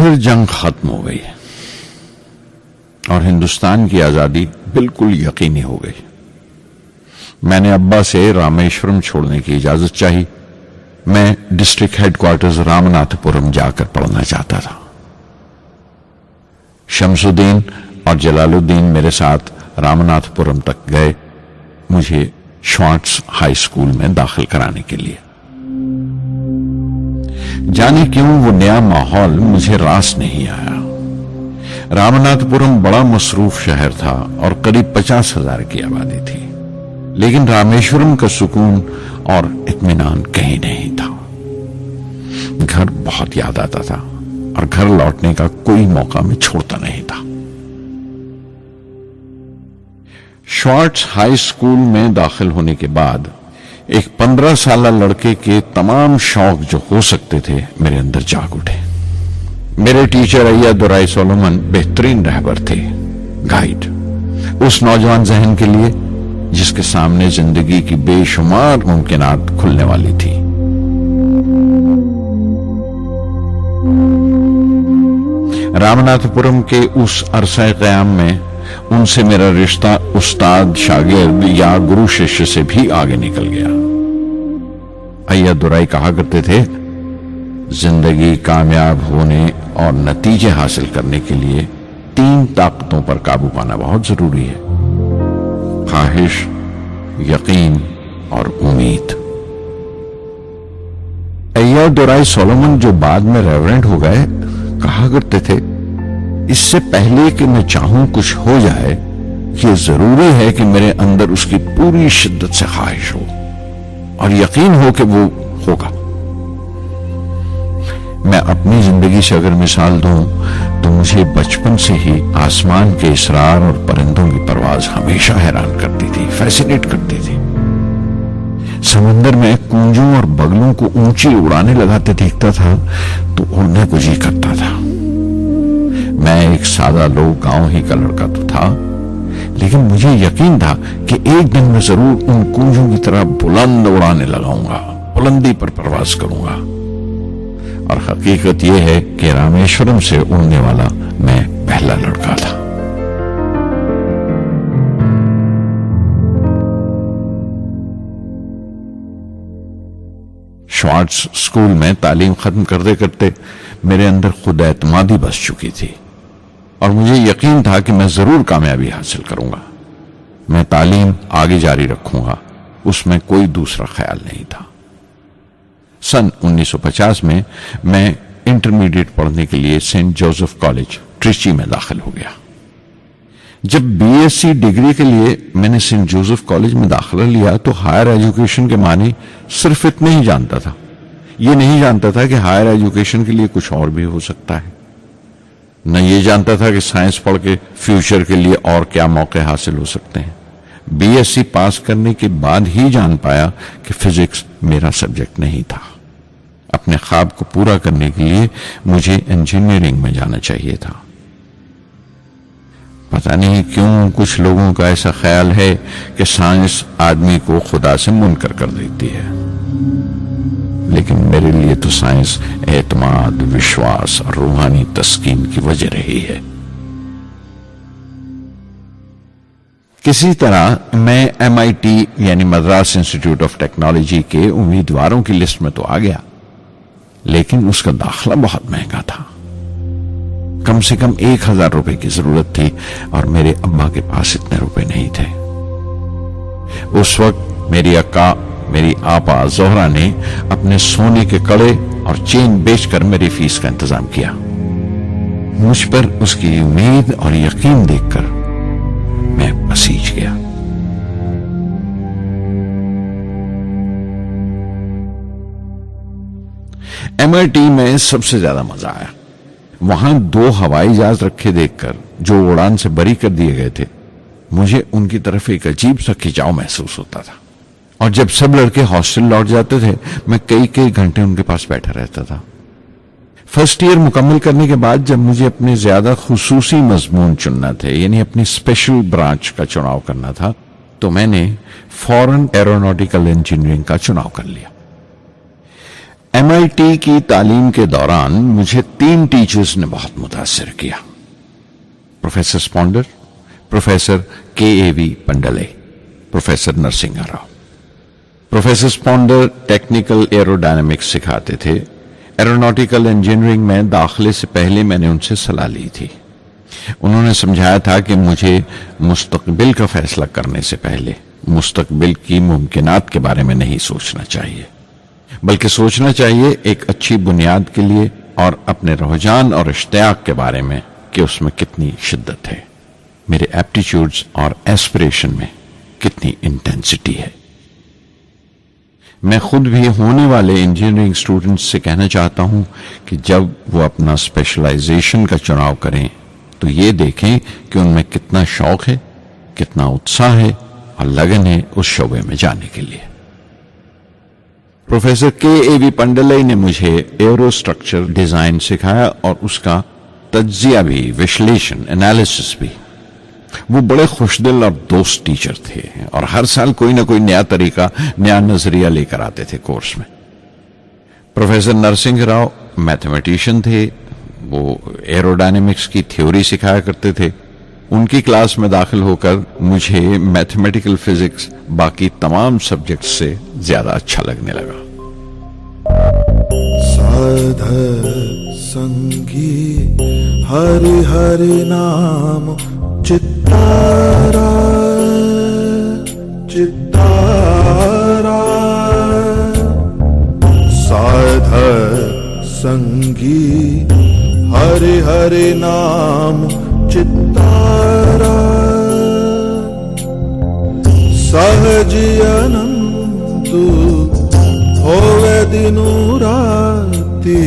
फिर जंग खत्म हो गई और हिंदुस्तान की आजादी बिल्कुल यकीनी हो गई। मैंने अब्बा से रामेश्वरम छोड़ने की इजाजत चाही। मैं डिस्ट्रिक्ट हेडक्वार्टर्स रामनाथपुरम जाकर पढ़ना चाहता था। शमसुद्दीन और जलालुद्दीन मेरे साथ रामनाथपुरम तक गए मुझे श्वार्ट्स हाई स्कूल में दाखिल कराने के लिए। जाने क्यों वो नया माहौल मुझे रास नहीं आया। रामनाथपुरम बड़ा मसरूफ शहर था और करीब 50,000 की आबादी थी, लेकिन रामेश्वरम का सुकून और इत्मीनान कहीं नहीं था। घर बहुत याद आता था और घर लौटने का कोई मौका मैं छोड़ता नहीं था। श्वार्ट्स हाई स्कूल में दाखिल होने के बाद एक 15 साल लड़के के तमाम शौक जो हो सकते थे मेरे अंदर जाग उठे। मेरे टीचर अय्या दुराई सोलोमन बेहतरीन रहबर थे, गाइड, उस नौजवान जहन के लिए जिसके सामने जिंदगी की बेशुमार मुमकिनात खुलने वाली थी। रामनाथपुरम के उस अरसा क़याम में उनसे मेरा रिश्ता उस्ताद शागिर्द या गुरु शिष्य से भी आगे निकल गया। अय्या दुराई कहा करते थे, जिंदगी कामयाब होने और नतीजे हासिल करने के लिए 3 ताकतों पर काबू पाना बहुत जरूरी है: ख्वाहिश, यकीन और उम्मीद। अय्या दुराई सोलोमन, जो बाद में रेवरेंड हो गए, कहा करते थे, इससे पहले कि मैं चाहूं कुछ हो जाए, ये जरूरी है कि मेरे अंदर उसकी पूरी शिद्दत से ख्वाहिश हो और यकीन हो कि वो होगा। मैं अपनी जिंदगी से अगर मिसाल दूं तो मुझे बचपन से ही आसमान के इसरार और परिंदों की परवाज हमेशा हैरान करती थी, फैसिनेट करती थी। समंदर में कूंजों और बगलों को ऊंची उड़ाने लगाते देखता था तो उड़ने को जी करता था। मैं एक सादा लोग गांव ही का लड़का तो था, लेकिन मुझे यकीन था कि एक दिन मैं जरूर उन कूंजों की तरह बुलंद उड़ाने लगाऊंगा, बुलंदी पर परवाज करूंगा। और हकीकत यह है कि रामेश्वरम से उड़ने वाला मैं पहला लड़का था। श्वार्ट्स स्कूल में तालीम खत्म करते करते मेरे अंदर खुद एतमादी बस चुकी थी और मुझे यकीन था कि मैं जरूर कामयाबी हासिल करूंगा। मैं तालीम आगे जारी रखूंगा, उसमें कोई दूसरा ख्याल नहीं था। सन 1950 में मैं इंटरमीडिएट पढ़ने के लिए सेंट जोसेफ कॉलेज ट्रिची में दाखिल हो गया। जब बीएससी डिग्री के लिए मैंने सेंट जोसेफ कॉलेज में दाखिला लिया तो हायर एजुकेशन के मानी सिर्फ इतने ही जानता था। यह नहीं जानता था कि हायर एजुकेशन के लिए कुछ और भी हो सकता है। न ये जानता था कि साइंस पढ़ के फ्यूचर के लिए और क्या मौके हासिल हो सकते हैं। बीएससी पास करने के बाद ही जान पाया कि फिजिक्स मेरा सब्जेक्ट नहीं था। अपने ख्वाब को पूरा करने के लिए मुझे इंजीनियरिंग में जाना चाहिए था। पता नहीं क्यों कुछ लोगों का ऐसा ख्याल है कि साइंस आदमी को खुदा से मुनकर कर देती है, लेकिन मेरे लिए तो साइंस एतमाद, विश्वास और रूहानी तस्कीन की वजह रही है। किसी तरह मैं MIT यानी मद्रास इंस्टीट्यूट ऑफ टेक्नोलॉजी के उम्मीदवारों की लिस्ट में तो आ गया, लेकिन उसका दाखिला बहुत महंगा था। कम से कम 1,000 रुपए की जरूरत थी और मेरे अब्बा के पास इतने रुपए नहीं थे। उस वक्त मेरी अक्का, मेरी आपा जोहरा ने अपने सोने के कड़े और चेन बेचकर मेरी फीस का इंतजाम किया। मुझ पर उसकी उम्मीद और यकीन देखकर मैं पसीज गया। MIT में सबसे ज्यादा मजा आया। वहां 2 हवाई जहाज रखे देखकर जो उड़ान से बरी कर दिए गए थे, मुझे उनकी तरफ एक अजीब सा खिंचाव महसूस होता था। और जब सब लड़के हॉस्टल लौट जाते थे, मैं कई कई घंटे उनके पास बैठा रहता था। फर्स्ट ईयर मुकम्मल करने के बाद जब मुझे अपने ज्यादा खुसूसी मजमून चुनना थे, यानी अपनी स्पेशल ब्रांच का चुनाव करना था, तो मैंने फॉरेन एरोनॉटिकल इंजीनियरिंग का चुनाव कर लिया। MIT की तालीम के दौरान मुझे 3 टीचर्स ने बहुत मुतासिर किया। Professor Sponder, professor KAV Pandalai, professor Narasimha Rao. Professor Sponder technical aerodynamics सिखाते थे। एरोनॉटिकल इंजीनियरिंग में दाखिले से पहले मैंने उनसे सलाह ली थी। उन्होंने समझाया था कि मुझे मुस्तकबिल का फैसला करने से पहले मुस्तकबिल की मुमकिनात के बारे में नहीं सोचना चाहिए, बल्कि सोचना चाहिए एक अच्छी बुनियाद के लिए और अपने रुझान और इश्तियाक के बारे में कि उसमें कितनी शिद्दत है, मेरे एप्टीट्यूड्स और एस्पिरेशन में कितनी इंटेंसिटी है। मैं खुद भी होने वाले इंजीनियरिंग स्टूडेंट्स से कहना चाहता हूं कि जब वो अपना स्पेशलाइजेशन का चुनाव करें तो ये देखें कि उनमें कितना शौक है, कितना उत्साह है और लगन है उस शोबे में जाने के लिए। प्रोफेसर KAV पंडले ने मुझे एरो स्ट्रक्चर डिजाइन सिखाया और उसका तज्जिया भी, विश्लेषण, एनालिसिस भी। वो बड़े खुशदिल और दोस्त टीचर थे और हर साल कोई ना कोई नया तरीका, नया नजरिया लेकर आते थे कोर्स में। प्रोफेसर नरसिंह राव मैथमेटिशियन थे। वो एरोडायनेमिक्स की थ्योरी सिखाया करते थे। उनकी क्लास में दाखिल होकर मुझे मैथमेटिकल फिजिक्स बाकी तमाम सब्जेक्ट से ज्यादा अच्छा लगने लगा। साध संगी हरि हरि नाम चित्तारा चित्तारा, साध संगी हरि हरि नाम चित्तारा, सहजी अनंतु होवे दिनु राति,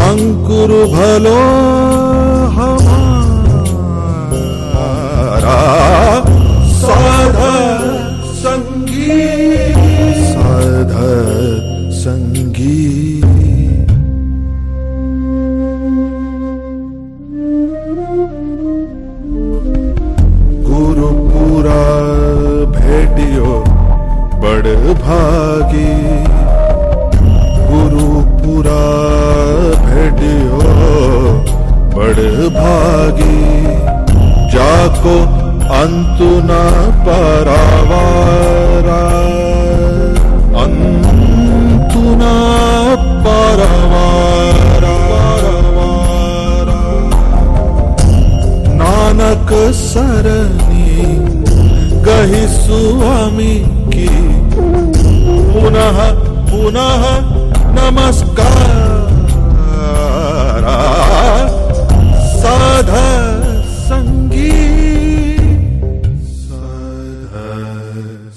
अंकुर भलो हमारा, साध संगी साध संगी। गुरुपुरा भेटियो बड़ भागी, गुरुपुरा भेटियो बड़ भागी, जाको अंतु न पारावारा, अंतु न पारावारा, नानक सरनी गही स्वामी की, पुनः पुनः नमस्कार, साध संगी साध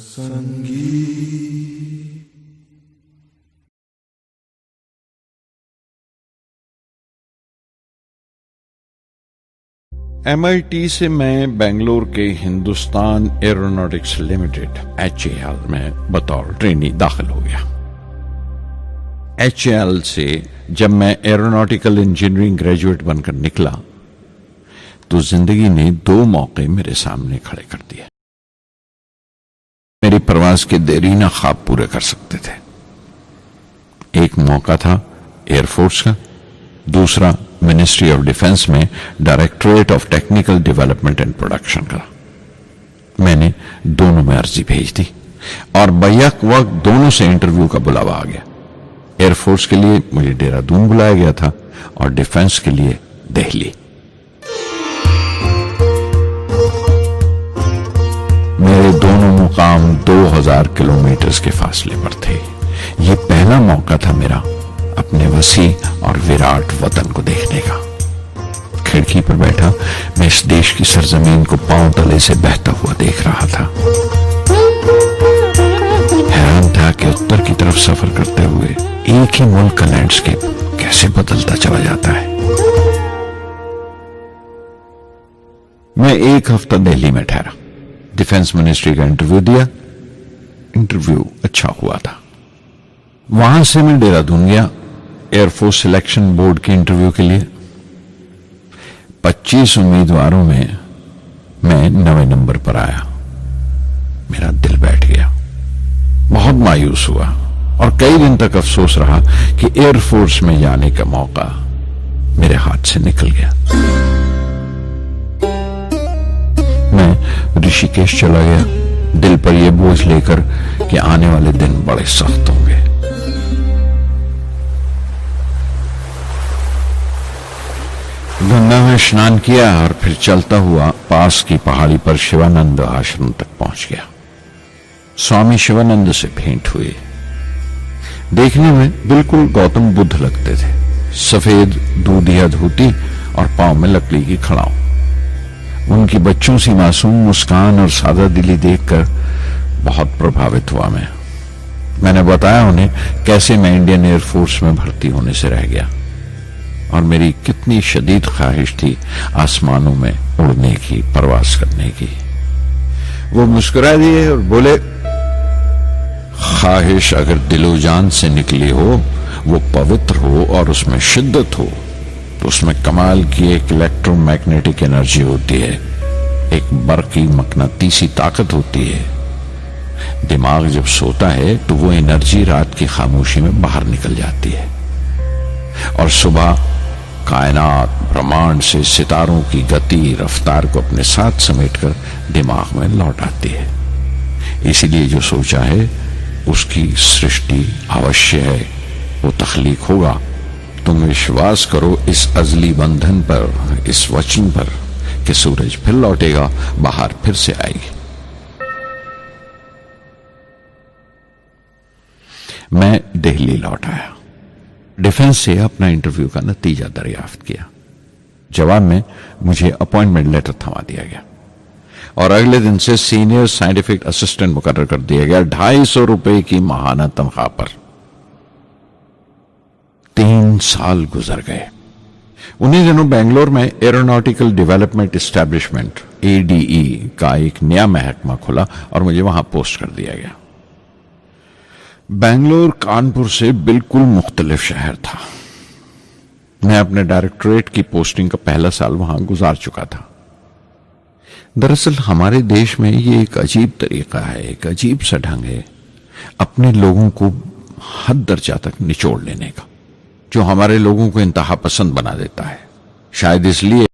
संगी। MIT से मैं बेंगलोर के हिंदुस्तान एरोनॉटिक्स लिमिटेड HAL में बतौर ट्रेनी दाखिल हो गया। HAL से जब मैं एरोनॉटिकल इंजीनियरिंग ग्रेजुएट बनकर निकला तो जिंदगी ने 2 मौके मेरे सामने खड़े कर दिए। मेरी प्रवास के देरीना ख्वाब पूरे कर सकते थे। एक मौका था एयरफोर्स का, दूसरा मिनिस्ट्री ऑफ डिफेंस में directorate of technical development and production का। मैंने दोनों में अर्जी भेज दी और बैक वक्त दोनों से इंटरव्यू का बुलावा आ गया। एयरफोर्स के लिए मुझे देहरादून बुलाया गया था और डिफेंस के लिए दिल्ली। मेरे दोनों मुकाम 2000 किलोमीटर के फासले पर थे। यह पहला मौका था मेरा अपने वसी और विराट वतन को देखने का। खिड़की पर बैठा मैं इस देश की सरजमीन को पांव तले से बहता हुआ देख रहा था। हैरान था कि उत्तर की तरफ सफर करते हुए एक ही मुल्क का लैंडस्केप कैसे बदलता चला जाता है। मैं 1 हफ्ता दिल्ली में ठहरा, डिफेंस मिनिस्ट्री का इंटरव्यू दिया। इंटरव्यू अच्छा हुआ था। वहां से मैं देहरादून गया एयरफोर्स सिलेक्शन बोर्ड के इंटरव्यू के लिए। 25 उम्मीदवारों में मैं 9वें नंबर पर आया। मेरा दिल बैठ गया, बहुत मायूस हुआ और कई दिन तक अफसोस रहा कि एयरफोर्स में जाने का मौका मेरे हाथ से निकल गया। मैं ऋषिकेश चला गया, दिल पर यह बोझ लेकर कि आने वाले दिन बड़े सख्त होंगे। गंगा में स्नान किया और फिर चलता हुआ पास की पहाड़ी पर शिवानंद आश्रम तक पहुंच गया। स्वामी शिवानंद से भेंट हुई। देखने में बिल्कुल गौतम बुद्ध लगते थे, सफेद दूधिया धोती और पांव में लकड़ी की खड़ाऊ। उनकी बच्चों सी मासूम मुस्कान और सादा दिली देखकर बहुत प्रभावित हुआ मैंने बताया उन्हें कैसे मैं इंडियन एयरफोर्स में भर्ती होने से रह गया और मेरी कितनी शदीद ख्वाहिश थी आसमानों में उड़ने की, परवास करने की। वो मुस्कुरा दिए और बोले, ख्वाहिश अगर दिलो जान से निकली हो, वो पवित्र हो और उसमें शिद्दत हो, तो उसमें कमाल की एक इलेक्ट्रोमैग्नेटिक एनर्जी होती है, एक बरकी मकनातीसी ताकत होती है। दिमाग जब सोता है तो वो एनर्जी रात की खामोशी में बाहर निकल जाती है और सुबह कायनात ब्रह्मांड से सितारों की गति रफ्तार को अपने साथ समेटकर दिमाग में लौट आती है। इसीलिए जो सोचा है उसकी सृष्टि अवश्य है, वो तख्लीक होगा। तुम विश्वास करो इस अजली बंधन पर, इस वचन पर कि सूरज फिर लौटेगा, बाहर फिर से आएगी। मैं दिल्ली लौट आया, डिफेंस से अपना इंटरव्यू का नतीजा दरियाफ्त किया। जवाब में मुझे अपॉइंटमेंट लेटर थमा दिया गया और अगले दिन से सीनियर साइंटिफिक असिस्टेंट मुकर्रर कर दिया गया, 250 रुपए की माहाना तनख्वाह पर। 3 साल गुजर गए। उन्हीं दिनों बेंगलोर में एरोनॉटिकल डेवलपमेंट एस्टेब्लिशमेंट ADE का एक नया महकमा खुला और मुझे वहां पोस्ट कर दिया गया। बेंगलोर कानपुर से बिल्कुल मुख्तलिफ शहर था। मैं अपने डायरेक्टोरेट की पोस्टिंग का पहला साल वहां गुजार चुका था। दरअसल हमारे देश में ये एक अजीब तरीका है, एक अजीब सा ढंग है अपने लोगों को हद दर्जा तक निचोड़ लेने का, जो हमारे लोगों को इंतहा पसंद बना देता है। शायद इसलिए